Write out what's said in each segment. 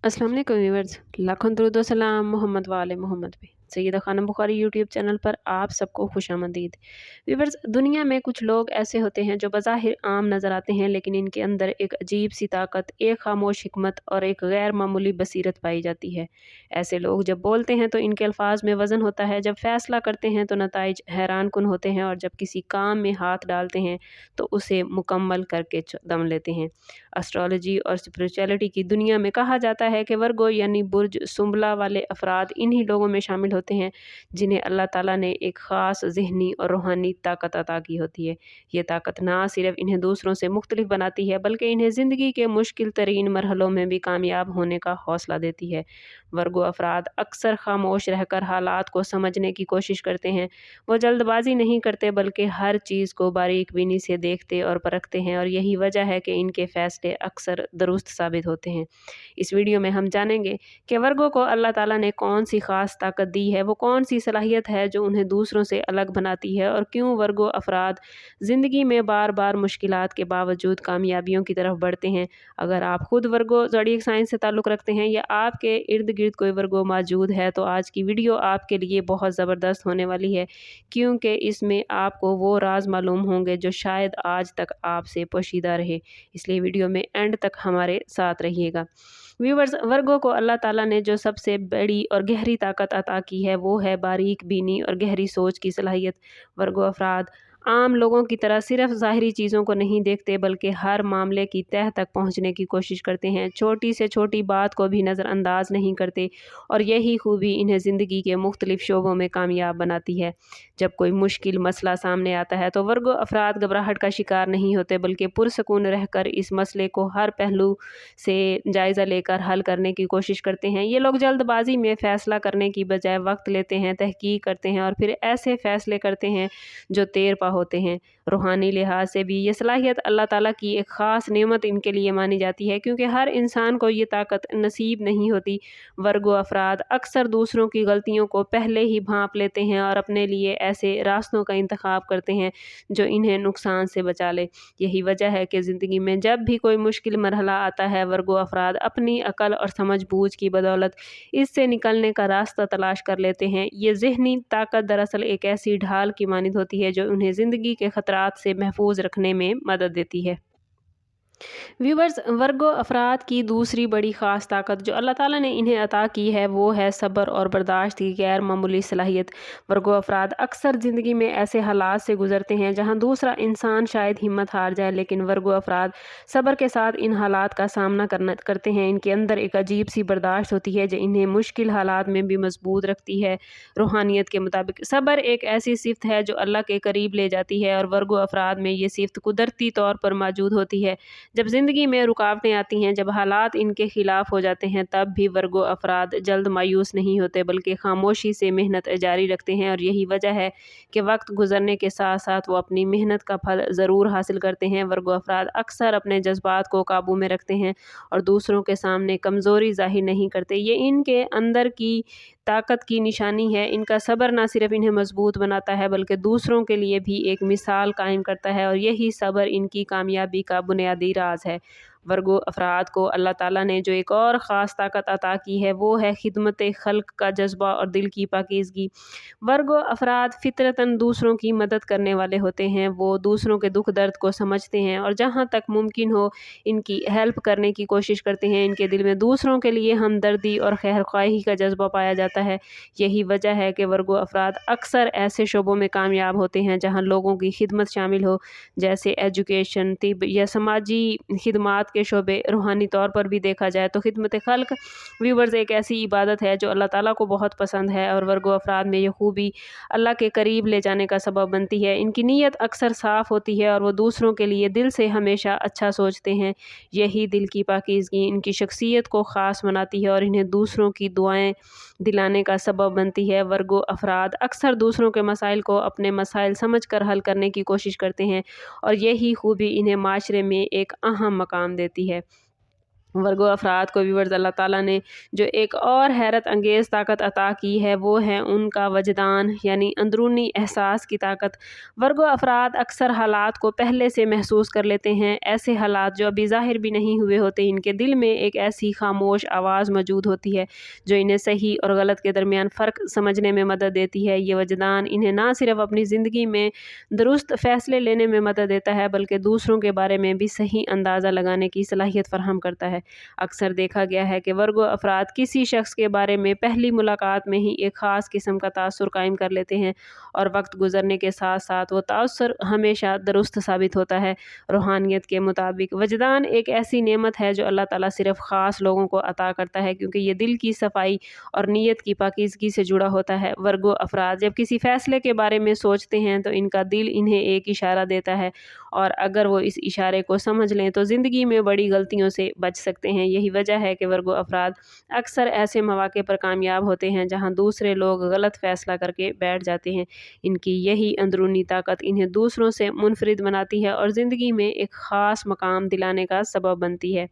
अस्सलाम वालेकुम व्यूअर्स, लाखों दरूद व सलाम मोहम्मद वाले मोहम्मद पे। सैयदा खानम बुखारी यूट्यूब चैनल पर आप सबको खुशामदीद। व्यूअर्स, दुनिया में कुछ लोग ऐसे होते हैं जो बज़ाहिर आम नज़र आते हैं, लेकिन इनके अंदर एक अजीब सी ताकत, एक खामोश हिकमत और एक गैर मामूली बसीरत पाई जाती है। ऐसे लोग जब बोलते हैं तो इनके अल्फाज में वज़न होता है, जब फैसला करते हैं तो नताइज हैरान कुन होते हैं, और जब किसी काम में हाथ डालते हैं तो उसे मुकम्मल करके दम लेते हैं। एस्ट्रोलॉजी और स्पिरिचुअलिटी की दुनिया में कहा जाता है कि वर्गो यानी बुर्ज सुंबला वाले अफराद इन्हीं लोगों में शामिल होते हैं जिन्हें अल्लाह ताला ने एक ख़ास ज़हनी और रूहानी ताकत अता की होती है। ये ताकत ना सिर्फ इन्हें दूसरों से मुख्तलिफ बनाती है, बल्कि इन्हें ज़िंदगी के मुश्किल तरीन मरहलों में भी कामयाब होने का हौसला देती है। वर्गो अफराद अक्सर खामोश रहकर हालात को समझने की कोशिश करते हैं। वो जल्दबाजी नहीं करते, बल्कि हर चीज़ को बारीक बीनी से देखते और परखते हैं, और यही वजह है कि इनके फैसले अक्सर दुरुस्त साबित होते हैं। इस वीडियो में हम जानेंगे कि वर्गों को अल्लाह ताला ने कौन सी ख़ास ताकत दी है, वो कौन सी सलाहियत है जो उन्हें दूसरों से अलग बनाती है, और क्यों वर्गो अफराद ज़िंदगी में बार बार मुश्किलात के बावजूद कामयाबियों की तरफ बढ़ते हैं। अगर आप खुद वर्गो ज़ोडिएक साइंस से ताल्लुक़ रखते हैं या आपके इर्द गिर्द कोई वर्गो मौजूद है, तो आज की वीडियो आपके लिए बहुत ज़बरदस्त होने वाली है, क्योंकि इसमें आपको वो राज मालूम होंगे जो शायद आज तक आपसे पोशीदा रहे। इसलिए वीडियो में एंड तक हमारे साथ रहिएगा। व्यूवर्स, वर्गों को अल्लाह ताला ने जो सबसे बड़ी और गहरी ताकत अता की है, वो है बारीक बीनी और गहरी सोच की सलाहियत। वर्गो अफराद आम लोगों की तरह सिर्फ ज़ाहिरी चीज़ों को नहीं देखते, बल्कि हर मामले की तह तक पहुंचने की कोशिश करते हैं। छोटी से छोटी बात को भी नज़रअंदाज नहीं करते, और यही खूबी इन्हें ज़िंदगी के मुख्तलिफ शोबों में कामयाब बनाती है। जब कोई मुश्किल मसला सामने आता है तो वर्गो अफराद घबराहट का शिकार नहीं होते, बल्कि पुरसकून रहकर इस मसले को हर पहलू से जायज़ा लेकर हल करने की कोशिश करते हैं। ये लोग जल्दबाजी में फ़ैसला करने की बजाय वक्त लेते हैं, तहकीक करते हैं, और फिर ऐसे फ़ैसले करते हैं जो देर पा होते हैं। रूहानी लिहाज से भी ये सलाहियत अल्लाह ताला की एक ख़ास नेमत इनके लिए मानी जाती है, क्योंकि हर इंसान को ये ताकत नसीब नहीं होती। वर्गो अफराद अक्सर दूसरों की गलतियों को पहले ही भांप लेते हैं और अपने लिए ऐसे रास्तों का इंतखाब करते हैं जो इन्हें नुकसान से बचा ले। यही वजह है कि ज़िंदगी में जब भी कोई मुश्किल मरहला आता है, वर्गो अफराद अपनी अकल और समझ बूझ की बदौलत इससे निकलने का रास्ता तलाश कर लेते हैं। ये ज़हनी ताकत दरअसल एक ऐसी ढाल की मानिंद होती है जो उन्हें ज़िंदगी के ख़तरात से महफूज रखने में मदद देती है। व्यूवर्स, वर्गो अफराद की दूसरी बड़ी ख़ास ताकत जो अल्लाह ताला ने इन्हें अता की है, वो है सब्र और बर्दाश्त की गैर मामूली सलाहियत। वर्गो अफराद अक्सर ज़िंदगी में ऐसे हालात से गुजरते हैं जहां दूसरा इंसान शायद हिम्मत हार जाए, लेकिन वर्गो अफराद सब्र के साथ इन हालात का सामना करते हैं। इनके अंदर एक अजीब सी बर्दाश्त होती है जो इन्हें मुश्किल हालात में भी मजबूत रखती है। रूहानियत के मुताबिक सब्र एक ऐसी सिफ़त है जो अल्लाह के करीब ले जाती है, और वर्गो अफराद में ये सिफ़त कुदरती तौर पर मौजूद होती है। जब ज़िंदगी में रुकावटें आती हैं, जब हालात इनके खिलाफ हो जाते हैं, तब भी वर्गो अफराद जल्द मायूस नहीं होते, बल्कि खामोशी से मेहनत जारी रखते हैं। और यही वजह है कि वक्त गुजरने के साथ साथ वो अपनी मेहनत का फल ज़रूर हासिल करते हैं। वर्गो अफराद अक्सर अपने जज्बात को काबू में रखते हैं और दूसरों के सामने कमज़ोरी ज़ाहिर नहीं करते। ये इनके अंदर की ताकत की निशानी है। इनका सब्र ना सिर्फ इन्हें मजबूत बनाता है, बल्कि दूसरों के लिए भी एक मिसाल कायम करता है, और यही सब्र इनकी कामयाबी का बुनियादी राज है। वर्गो अफराद को अल्लाह ताला ने जो एक और ख़ास ताकत अता की है, वो है खिदमत खल्क का जज्बा और दिल की पाकीज़गी। वर्गो अफराद फितरतन दूसरों की मदद करने वाले होते हैं। वो दूसरों के दुख दर्द को समझते हैं और जहाँ तक मुमकिन हो इनकी हेल्प करने की कोशिश करते हैं। इनके दिल में दूसरों के लिए हमदर्दी और खैरख्वाही का जज्बा पाया जाता है। यही वजह है कि वर्गो अफराद अक्सर ऐसे शोबों में कामयाब होते हैं जहाँ लोगों की खिदमत शामिल हो, जैसे एजुकेशन, तिब या समाजी खिदमात के शोबे। रूहानी तौर पर भी देखा जाए तो खिदमत खल्क व्यूवर्स एक ऐसी इबादत है जो अल्लाह ताला को बहुत पसंद है, और वर्गो अफराद में ये खूबी अल्लाह के करीब ले जाने का सबब बनती है। इनकी नीयत अक्सर साफ़ होती है और वो दूसरों के लिए दिल से हमेशा अच्छा सोचते हैं। यही दिल की पाकीज़गी इनकी शख्सियत को ख़ास बनाती है और इन्हें दूसरों की दुआएं दिलाने का सबब बनती है। वर्गो अफराद अक्सर दूसरों के मसाइल को अपने मसाइल समझ कर हल करने की कोशिश करते हैं, और यही खूबी इन्हें माशरे में एक अहम मकाम देती है। वर्गो अफराद को व्यूअर्स अल्लाह ताला ने जो एक और हैरत अंगेज़ ताकत अता की है वो है उनका वजदान यानी अंदरूनी एहसास की ताकत। वर्गो अफराद अक्सर हालात को पहले से महसूस कर लेते हैं, ऐसे हालात जो अभी ज़ाहिर भी नहीं हुए होते। इनके दिल में एक ऐसी खामोश आवाज़ मौजूद होती है जो इन्हें सही और गलत के दरमियान फ़र्क समझने में मदद देती है। ये वजदान इन्हें ना सिर्फ अपनी ज़िंदगी में दुरुस्त फ़ैसले लेने में मदद देता है बल्कि दूसरों के बारे में भी सही अंदाज़ा लगाने की सलाहियत फ़राहम करता है। अक्सर देखा गया है कि वर्गो अफराद किसी शख्स के बारे में पहली मुलाकात में ही एक ख़ास किस्म का तासुर कायम कर लेते हैं और वक्त गुजरने के साथ साथ वो तासुर हमेशा दुरुस्त साबित होता है। रूहानियत के मुताबिक वजदान एक ऐसी नेमत है जो अल्लाह ताला सिर्फ ख़ास लोगों को अता करता है क्योंकि ये दिल की सफाई और नीयत की पाकीज़गी से जुड़ा होता है। वर्गो अफराद जब किसी फ़ैसले के बारे में सोचते हैं तो इनका दिल इन्हें एक इशारा देता है और अगर वो इस इशारे को समझ लें तो ज़िंदगी में बड़ी गलतियों से बच सकते हैं। यही वजह है कि वर्गो अफराद अक्सर ऐसे मौके पर कामयाब होते हैं जहां दूसरे लोग गलत फ़ैसला करके बैठ जाते हैं। इनकी यही अंदरूनी ताकत इन्हें दूसरों से मुनफरिद बनाती है और ज़िंदगी में एक ख़ास मकाम दिलाने का सबब बनती है।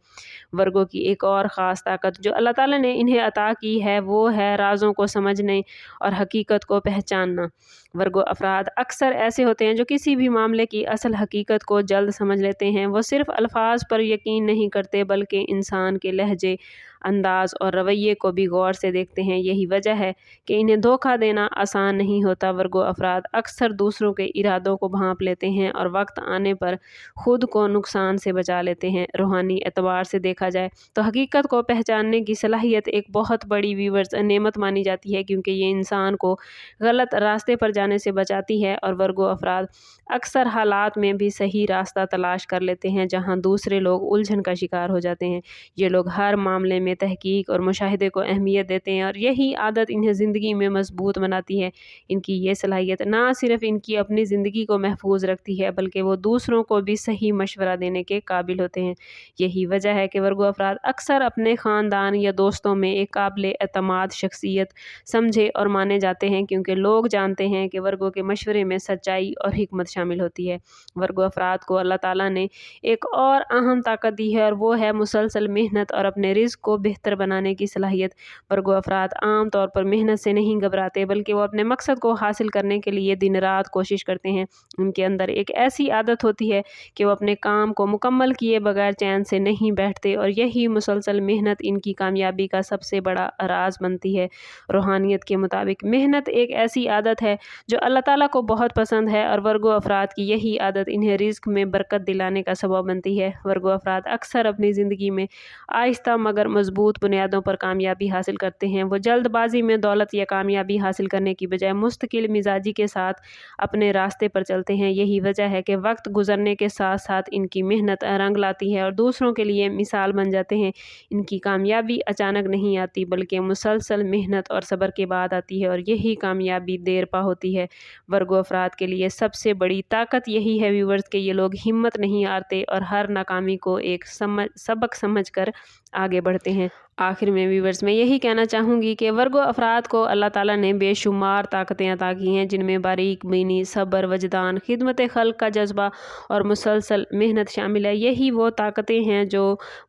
वर्गों की एक और ख़ास ताकत जो अल्लाह ताला ने इन्हें अता की है वो है राज़ों को समझने और हकीकत को पहचानना। वर्गो अफराद अक्सर ऐसे होते हैं जो किसी भी मामले की असल हकीकत को जल्द समझ लेते हैं। वो सिर्फ अल्फाज पर यकीन नहीं करते बल्कि इंसान के लहजे, अंदाज और रवैये को भी गौर से देखते हैं। यही वजह है कि इन्हें धोखा देना आसान नहीं होता। वर्गो अफराद अक्सर दूसरों के इरादों को भांप लेते हैं और वक्त आने पर खुद को नुकसान से बचा लेते हैं। रूहानी एतबार से देखा जाए तो हकीकत को पहचानने की सलाहियत एक बहुत बड़ी व्यूअर्स नेमत मानी जाती है क्योंकि ये इंसान को गलत रास्ते पर जाने से बचाती है और वर्गो अफराद अक्सर हालात में भी सही रास्ता तलाश कर लेते हैं जहां दूसरे लोग उलझन का शिकार हो जाते हैं। ये लोग हर मामले में तहकीक और मुशाहिदे को अहमियत देते हैं और यही आदत इन्हें ज़िंदगी में मजबूत बनाती है। इनकी ये सलाहियत ना सिर्फ इनकी अपनी ज़िंदगी को महफूज रखती है बल्कि वो दूसरों को भी सही मशवरा देने के काबिल होते हैं। यही वजह है कि वर्गो अफराद अक्सर अपने ख़ानदान या दोस्तों में एक काबिल एतमाद शख्सियत समझे और माने जाते हैं क्योंकि लोग जानते हैं कि वर्गों के मशवरे में सच्चाई और हिकमत शामिल होती है। वर्गो अफराद को अल्लाह ताला ने एक और अहम ताकत दी है और वो है मुसलसल मेहनत और अपने रिज़्क़ को बेहतर बनाने की सलाहियत। वर्गो अफराद आम तौर पर मेहनत से नहीं घबराते बल्कि वो अपने मकसद को हासिल करने के लिए दिन रात कोशिश करते हैं। उनके अंदर एक ऐसी आदत होती है कि वो अपने काम को मुकम्मल किए बगैर चैन से नहीं बैठते और यही मुसलसल मेहनत इनकी कामयाबी का सबसे बड़ा राज बनती है। रूहानियत के मुताबिक मेहनत एक ऐसी आदत है जो अल्लाह ताला को बहुत पसंद है और वर्गो अफराद की यही आदत इन्हें रिज़्क़ में बरकत दिलाने का सबब बनती है। वर्गो अफराद अक्सर अपनी ज़िंदगी में आहिस्ता मगर मजबूत बुनियादों पर कामयाबी हासिल करते हैं। वो जल्दबाजी में दौलत या कामयाबी हासिल करने की बजाय मुस्तकिल मिजाजी के साथ अपने रास्ते पर चलते हैं। यही वजह है कि वक्त गुजरने के साथ साथ इनकी मेहनत रंग लाती है और दूसरों के लिए मिसाल बन जाते हैं। इनकी कामयाबी अचानक नहीं आती बल्कि मुसलसल मेहनत और सब्र के बाद आती है और यही कामयाबी देर पा होती है। वर्गो अफराद के लिए सबसे बड़ी ताकत यही है व्यूवर्स कि ये लोग हिम्मत नहीं हारते और हर नाकामी को एक सबक समझ कर आगे बढ़ते हैं। आखिर में व्यूवर्स मैं यही कहना चाहूँगी कि वर्गो अफराद को अल्लाह ताला ने बेशुमार ताकतें अता की हैं जिनमें बारीक बीनी, सब्र, वजदान, खिदमत खल्क का जज्बा और मुसलसल मेहनत शामिल है। यही वो ताकतें हैं जो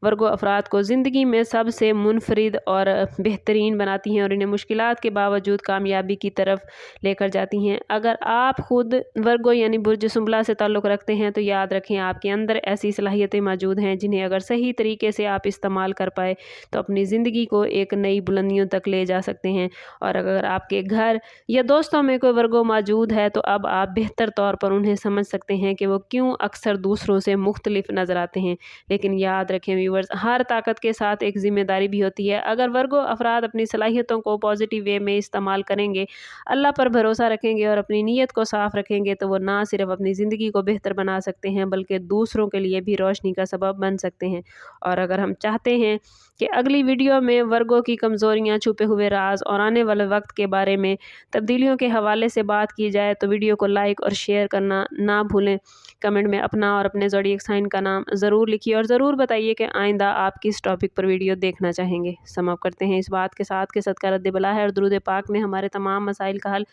वर्गो अफराद को ज़िंदगी में सबसे मुनफरिद और बेहतरीन बनाती हैं और इन्हें मुश्किलात के बावजूद कामयाबी की तरफ लेकर जाती हैं। अगर आप ख़ुद वर्गो यानी बुर्ज सुंबला से ताल्लुक़ रखते हैं तो याद रखें आपके अंदर ऐसी सलाहियतें मौजूद हैं जिन्हें अगर सही तरीके से आप इस्तेमाल कर पाए तो अपनी ज़िंदगी को एक नई बुलंदियों तक ले जा सकते हैं। और अगर आपके घर या दोस्तों में कोई वर्गो मौजूद है तो अब आप बेहतर तौर पर उन्हें समझ सकते हैं कि वो क्यों अक्सर दूसरों से मुख्तलिफ नज़र आते हैं। लेकिन याद रखें व्यूवर्स, हर ताकत के साथ एक ज़िम्मेदारी भी होती है। अगर वर्गो अफराद अपनी सलाहियतों को पॉजिटिव वे में इस्तेमाल करेंगे, अल्लाह पर भरोसा रखेंगे और अपनी नीयत को साफ़ रखेंगे तो वो ना सिर्फ अपनी ज़िंदगी को बेहतर बना सकते हैं बल्कि दूसरों के लिए भी रोशनी का सबब बन सकते हैं। और अगर हम चाहते हैं कि अगली वीडियो में वर्गों की कमज़ोरियाँ, छुपे हुए राज और आने वाले वक्त के बारे में तब्दीलियों के हवाले से बात की जाए तो वीडियो को लाइक और शेयर करना ना भूलें। कमेंट में अपना और अपने ज़ोडिएक साइन का नाम ज़रूर लिखिए और ज़रूर बताइए कि आइंदा आप किस टॉपिक पर वीडियो देखना चाहेंगे। समाप्त करते हैं इस बात के साथ कि सदका रद्द बला है और दुरूद पाक में हमारे तमाम मसाइल का हल।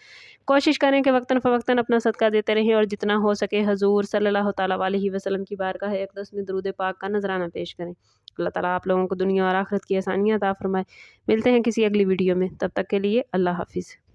कोशिश करें कि वक्तन फ़वक्तन अपना सदका देते रहें और जितना हो सके हजूर सल्लल्लाहु तआला अलैहि वसल्लम की बारगाह अक़दस में दुरूद पाक का नजराना पेश करें। اللہ تعالیٰ آپ لوگوں کو دنیا اور آخرت کی آسانیاں عطا فرمائے۔ ملتے ہیں کسی اگلی ویڈیو میں، تب تک کے لیے اللہ حافظ۔